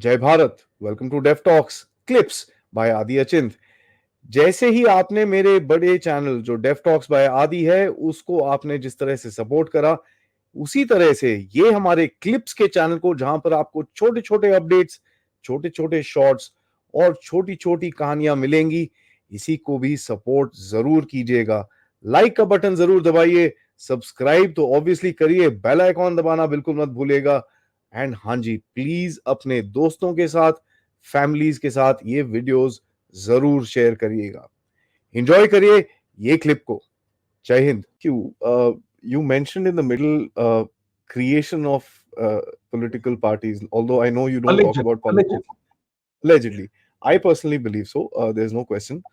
जय Bharat. Welcome to deaf talks clips by Adi Achint. जैसे ही आपने मेरे बड़े चैनल जो डेफ टॉक्स बाय आदि है उसको आपने जिस तरह से सपोर्ट करा, उसी तरह से ये हमारे क्लिप्स के चैनल को, जहां पर आपको छोटे छोटे अपडेट्स, छोटे छोटे शॉर्ट्स और छोटी छोटी कहानियां मिलेंगी, इसी को भी सपोर्ट जरूर कीजिएगा। लाइक का बटन जरूर दबाइए, सब्सक्राइब तो ऑब्वियसली करिए, बेल आइकॉन दबाना बिल्कुल मत भूलिएगा। एंड हाँ जी, प्लीज अपने दोस्तों के साथ, फैमिलीज के साथ ये वीडियोस जरूर शेयर करिएगा। एंजॉय करिए ये क्लिप को। जय Hind. You mentioned in the middle creation of political parties, although I know you don't talk Alleged, about alleged. politics. Allegedly, I personally believe so. There's no question.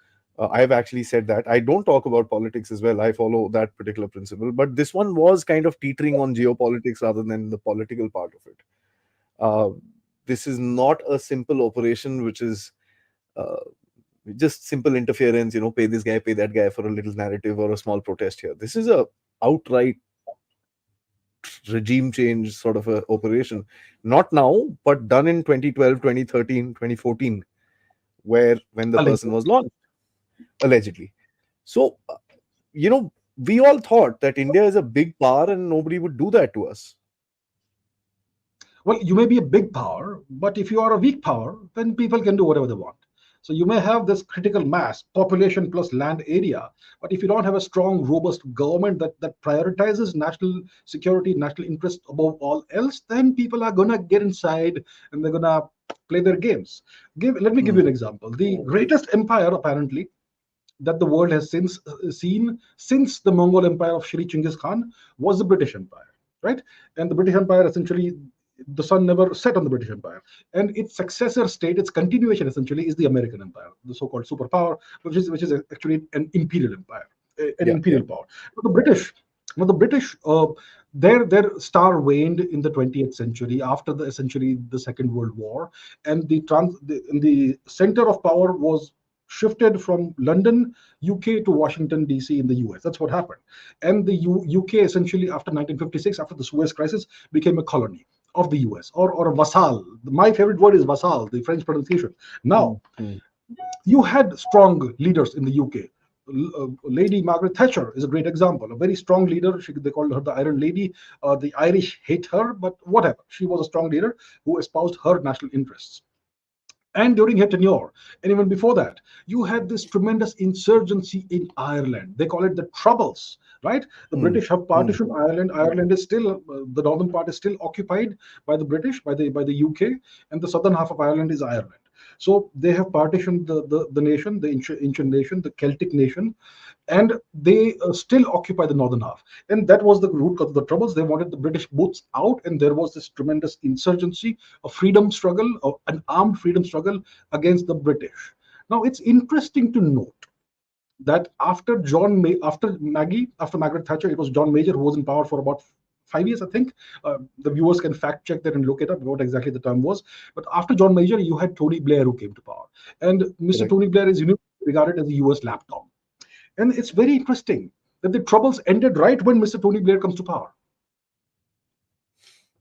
I've actually said that I don't talk about politics as well. I follow that particular principle, but this one was kind of teetering on geopolitics rather than the political part of it. Uh, this is not a simple operation, which is uh, just simple interference. Pay this guy, pay that guy for a little narrative or a small protest here. This is a outright regime change sort of a operation. Not now, but done in 2012, 2013, 2014, where when the Alleged. person was launched, allegedly. So, we all thought that India is a big power and nobody would do that to us. Well, you may be a big power, but if you are a weak power, then people can do whatever they want. So you may have this critical mass, population plus land area, but if you don't have a strong, robust government that prioritizes national security, national interest above all else, then people are gonna get inside and they're gonna play their games. Let me give you Hmm. an example. The greatest empire, apparently, that the world has since seen since the Mongol Empire of Shri Chinggis Khan was the British Empire, right? And the British Empire essentially, the sun never set on the British Empire, and its successor state, its continuation essentially, is the American Empire, the so-called superpower, which is actually an imperial empire, an Yeah, yeah. imperial power. But the British, well, the British, their star waned in the 20th century after the essentially the Second World War, and the center of power was shifted from London, UK to Washington, D.C. in the US. That's what happened. And the UK essentially after 1956, after the Suez Crisis, became a colony of the US, or a vassal. My favorite word is vassal, the French pronunciation. Hmm, Now, hmm. you had strong leaders in the UK. Lady Margaret Thatcher is a great example, a very strong leader. They called her the Iron Lady. The Irish hate her, but whatever. She was a strong leader who espoused her national interests. And during her tenure, and even before that, you had this tremendous insurgency in Ireland. They call it the Troubles, right? The Hmm. British have Hmm. partitioned Ireland. Ireland is still the northern part is still occupied by the British, by the UK, and the southern half of Ireland is Ireland. So they have partitioned the nation, the ancient nation, the Celtic nation, and they still occupy the northern half. And that was the root of the troubles. They wanted the British boots out, and there was this tremendous insurgency, a freedom struggle, an armed freedom struggle against the British. Now, it's interesting to note that after Margaret Thatcher, it was John Major who was in power for about 5 years, I think. The viewers can fact check that and look it up what exactly the term was. But after John Major, you had Tony Blair who came to power, and Mr. Correct. Tony Blair is regarded as the US lapdog. And it's very interesting that the troubles ended right when Mr. Tony Blair comes to power.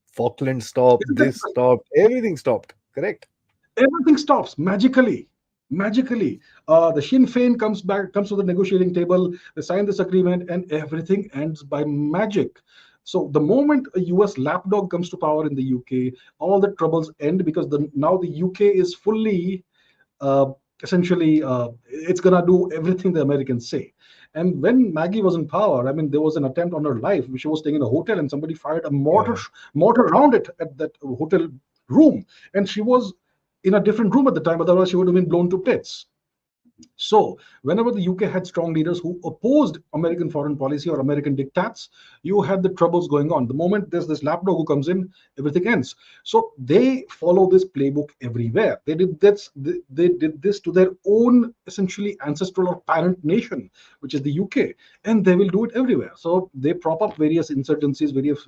Falkland stopped, Isn't that this interesting? stopped, everything stopped. Correct. Everything stops magically. Magically, the Sinn Féin comes to the negotiating table. They sign this agreement, and everything ends by magic. So the moment a US lapdog comes to power in the UK, all the troubles end because now the UK is fully uh, essentially it's gonna do everything the Americans say. And when Maggie was in power, I mean, there was an attempt on her life. She was staying in a hotel, and somebody fired a Yeah. mortar around it at that hotel room, and she was in a different room at the time. Otherwise, she would have been blown to bits. So, whenever the UK had strong leaders who opposed American foreign policy or American diktats, you had the troubles going on. The moment there's this lapdog who comes in, everything ends. So they follow this playbook everywhere. They did this to their own essentially ancestral or parent nation, which is the UK, and they will do it everywhere. So they prop up various insurgencies, various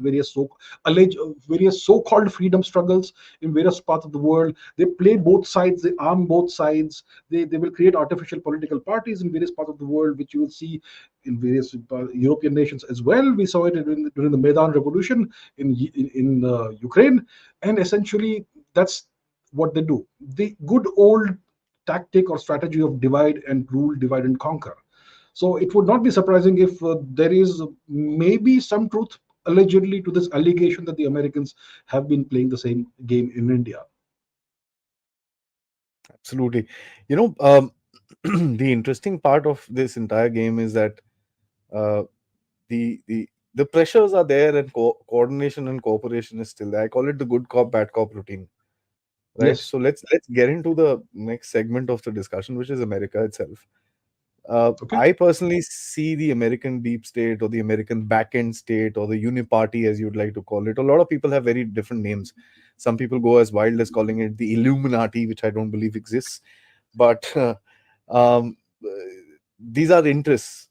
so-called freedom struggles in various parts of the world. They play both sides. They arm both sides. They will create artificial political parties in various parts of the world, which you will see in various European nations as well. We saw it during the Maidan Revolution in Ukraine, and essentially that's what they do. The good old tactic or strategy of divide and rule, divide and conquer. So it would not be surprising if there is maybe some truth allegedly to this allegation that the Americans have been playing the same game in India. Absolutely. You know, the interesting part of this entire game is that uh, the pressures are there, and coordination and cooperation is still there. I call it the good cop bad cop routine, right? Yes. So let's get into the next segment of the discussion, which is America itself. Okay. I personally see the American deep state, or the American back end state, or the uniparty, as you'd like to call it. A lot of people have very different names. Some people go as wild as calling it the Illuminati, which I don't believe exists. But um, uh, these are interest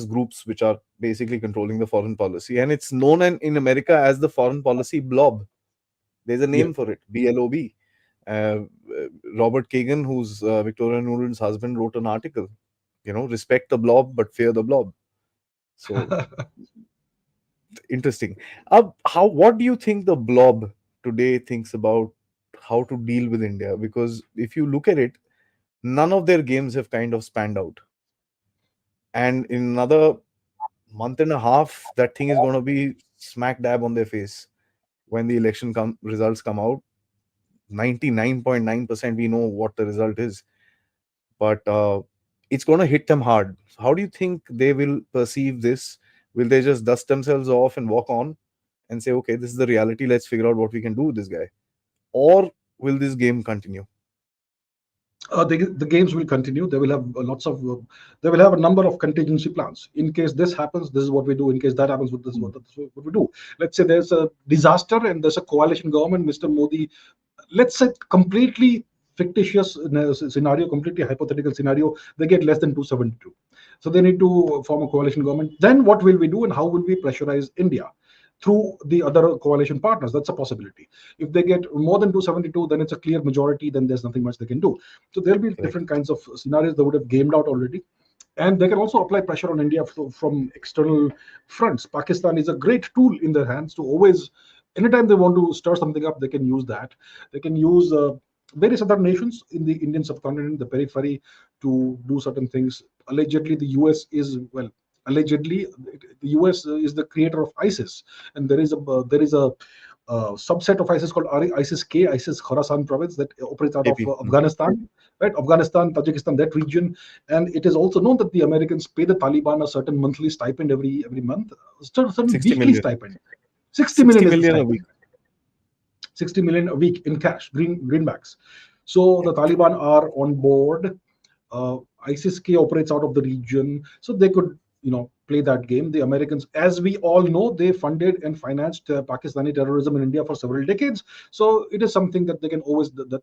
groups which are basically controlling the foreign policy, and it's known in America as the foreign policy blob. There's a Yeah. name for it, BLOB. Robert Kagan, who's Victoria Nuland's husband, wrote an article. Respect the blob but fear the blob. So interesting. How What do you think the blob today thinks about how to deal with India? Because if you look at it, none of their games have kind of spanned out. And in another month and a half, that thing is going to be smack dab on their face when the results come out. 99.9% we know what the result is, but it's going to hit them hard. How do you think they will perceive this? Will they just dust themselves off and walk on and say, okay, this is the reality, let's figure out what we can do with this guy? Or will this game continue? The games will continue. They will have lots of. They will have a number of contingency plans. In case this happens, this is what we do. In case that happens, this is what we do. Let's say there's a disaster and there's a coalition government. Mr. Modi, let's say completely fictitious scenario, completely hypothetical scenario. They get less than 272, so they need to form a coalition government. Then what will we do, and how will we pressurize India? Through the other coalition partners. That's a possibility. If they get more than 272, then it's a clear majority, then there's nothing much they can do. So there'll be Correct. different kinds of scenarios they would have gamed out already. And they can also apply pressure on India from external fronts. Pakistan is a great tool in their hands to always, anytime they want to stir something up, they can use that. They can use various other nations in the Indian subcontinent, the periphery, to do certain things. Allegedly, the US is, well, allegedly, the US is the creator of ISIS, and there is a subset of ISIS called ISIS-K, ISIS Khorasan province, that operates out of AP. Afghanistan, right? Afghanistan, Tajikistan, that region. And it is also known that the Americans pay the Taliban a certain monthly stipend every month, a certain 60 weekly million. stipend. 60 60 million is the million a stipend. week. 60 million a week in cash, greenbacks. So the Taliban are on board. ISIS-K operates out of the region, so they could, play that game. The Americans, as we all know, they funded and financed Pakistani terrorism in India for several decades. So it is something that they can always, that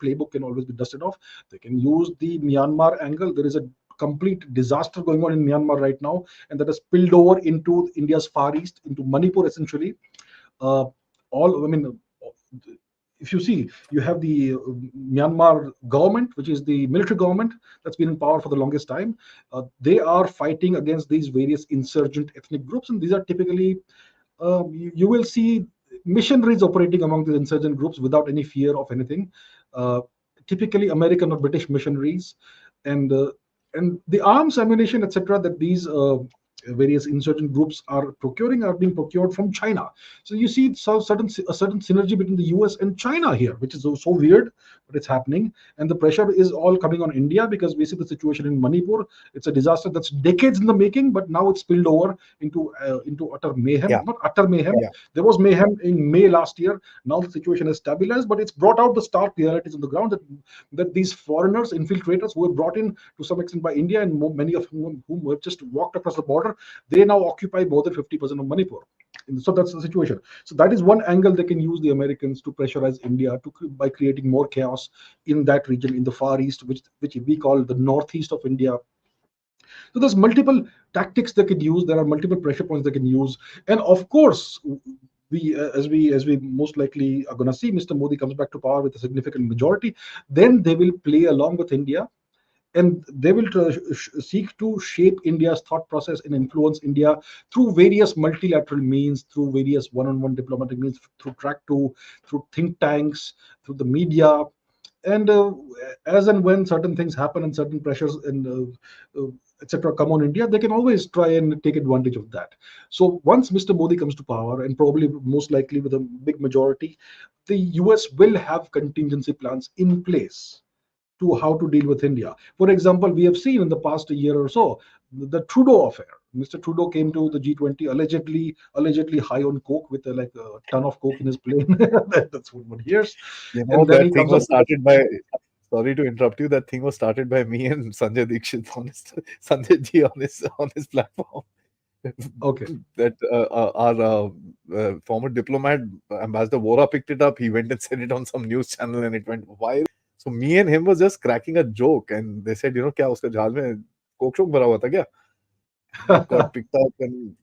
playbook can always be dusted off. They can use the Myanmar angle. There is a complete disaster going on in Myanmar right now, and that has spilled over into India's far east, into Manipur essentially. uh, all I mean, if you see, you have the Myanmar government, which is the military government that's been in power for the longest time. They are fighting against these various insurgent ethnic groups, and these are typically, you will see missionaries operating among these insurgent groups without any fear of anything. Uh, Typically American or British missionaries, and uh, and the arms, ammunition, etc., that these various insurgent groups are being procured from China. So you see a certain synergy between the US and China here, which is so weird, but it's happening. And the pressure is all coming on India because we see the situation in Manipur. It's a disaster that's decades in the making, but now it's spilled over into utter mayhem. Yeah. Not utter mayhem. Yeah. There was mayhem in May last year. Now the situation is stabilized, but it's brought out the stark realities on the ground that these foreigners, infiltrators, who were brought in to some extent by India, and many of whom have just walked across the border, they now occupy more than 50% of Manipur. So that's the situation. So that is one angle they can use, the Americans, to pressurize India by creating more chaos in that region in the Far East, which we call the Northeast of India. So there's multiple tactics they could use. There are multiple pressure points they can use, and of course, as we most likely are going to see, Mr. Modi comes back to power with a significant majority. Then they will play along with India, and they will seek to shape India's thought process and influence India through various multilateral means, through various one-on-one diplomatic means, through track two, through think tanks, through the media, and as and when certain things happen and certain pressures and etc. come on India, they can always try and take advantage of that. So once Mr. Modi comes to power, and probably most likely with a big majority, the US will have contingency plans in place to how to deal with India. For example, we have seen in the past year or so the Trudeau affair. Mr. Trudeau came to the G20 allegedly high on coke with like a ton of coke in his plane. That's what one hears, You know, and then he that thing comes up was with started by, sorry to interrupt you, that thing was started by me and Sanjay Dikshit on his, Sanjay ji on his platform. okay. That our former diplomat, Ambassador Vora, picked it up. He went and said it on some news channel and it went viral. So me and him was just cracking a joke and they said, you know, क्या उसका जहाज में Coke शोक भरा हुआ था क्या? It got picked up and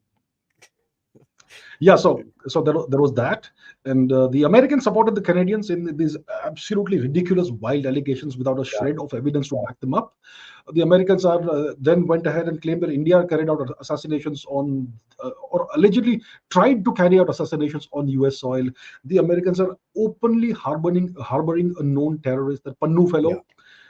Yeah, so there was that, and the Americans supported the Canadians in these absolutely ridiculous, wild allegations without a yeah, shred of evidence to back them up. The Americans are then went ahead and claimed that India carried out assassinations on, or allegedly tried to carry out assassinations on U.S. soil. The Americans are openly harboring a known terrorist, that Pannu yeah. fellow.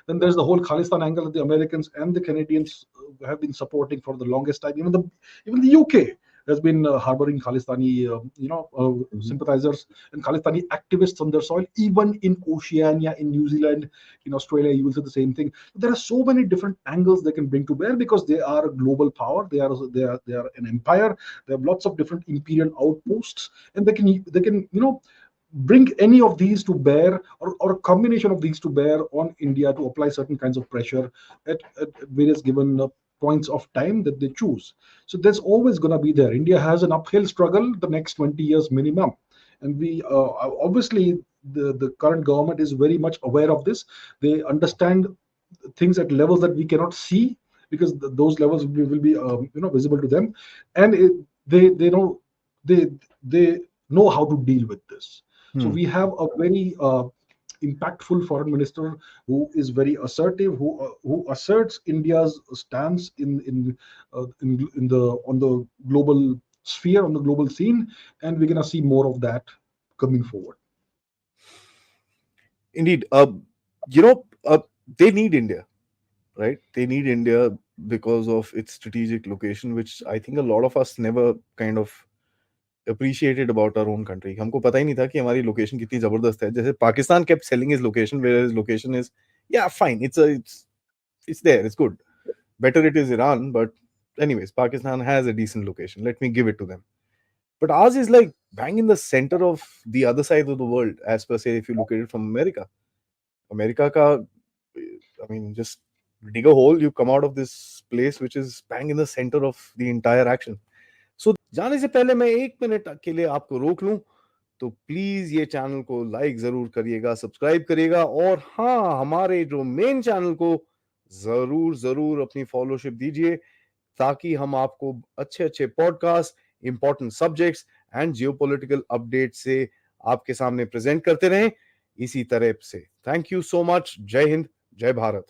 Then there's the whole Khalistan angle that the Americans and the Canadians have been supporting for the longest time. Even the UK has been harboring Khalistani, Mhm. sympathizers and Khalistani activists on their soil. Even in Oceania, in New Zealand, in Australia, you will see the same thing. There are so many different angles they can bring to bear because they are a global power. They are an empire. They have lots of different imperial outposts, and they can bring any of these to bear, or a combination of these to bear on India to apply certain kinds of pressure at various given points of time that they choose. So there's always going to be there. India has an uphill struggle the next 20 years minimum. And we obviously, the current government is very much aware of this. They understand things at levels that we cannot see, because those levels will be visible to them, and they they know how to deal with this. So Hmm. we have a very impactful foreign minister who is very assertive, who asserts India's stance in the on the global sphere, on the global scene, and we're gonna see more of that coming forward. Indeed. You know, they need India, right? They need India because of its strategic location, which I think a lot of us never kind of appreciated about our own country. हमको पता ही नहीं था कि हमारी location कितनी जबरदस्त है. जैसे Pakistan kept selling his location, where his location is, yeah, fine, it's there, it's good. Better it is Iran, but anyways, Pakistan has a decent location. Let me give it to them. But ours is like bang in the center of the other side of the world, as per say, if you look at it from America. America ka, I mean, just dig a hole, you come out of this place which is bang in the center of the entire action. So जाने से पहले मैं 1 minute के लिए आपको रोक लूं, तो प्लीज ये चैनल को लाइक जरूर करिएगा, सब्सक्राइब करिएगा, और हाँ, हमारे जो मेन चैनल को जरूर जरूर अपनी फॉलोशिप दीजिए, ताकि हम आपको अच्छे अच्छे podcast, important subjects and geopolitical update से आपके सामने प्रेजेंट करते रहें इसी तरह से. Thank you so much. जय हिंद, जय भारत.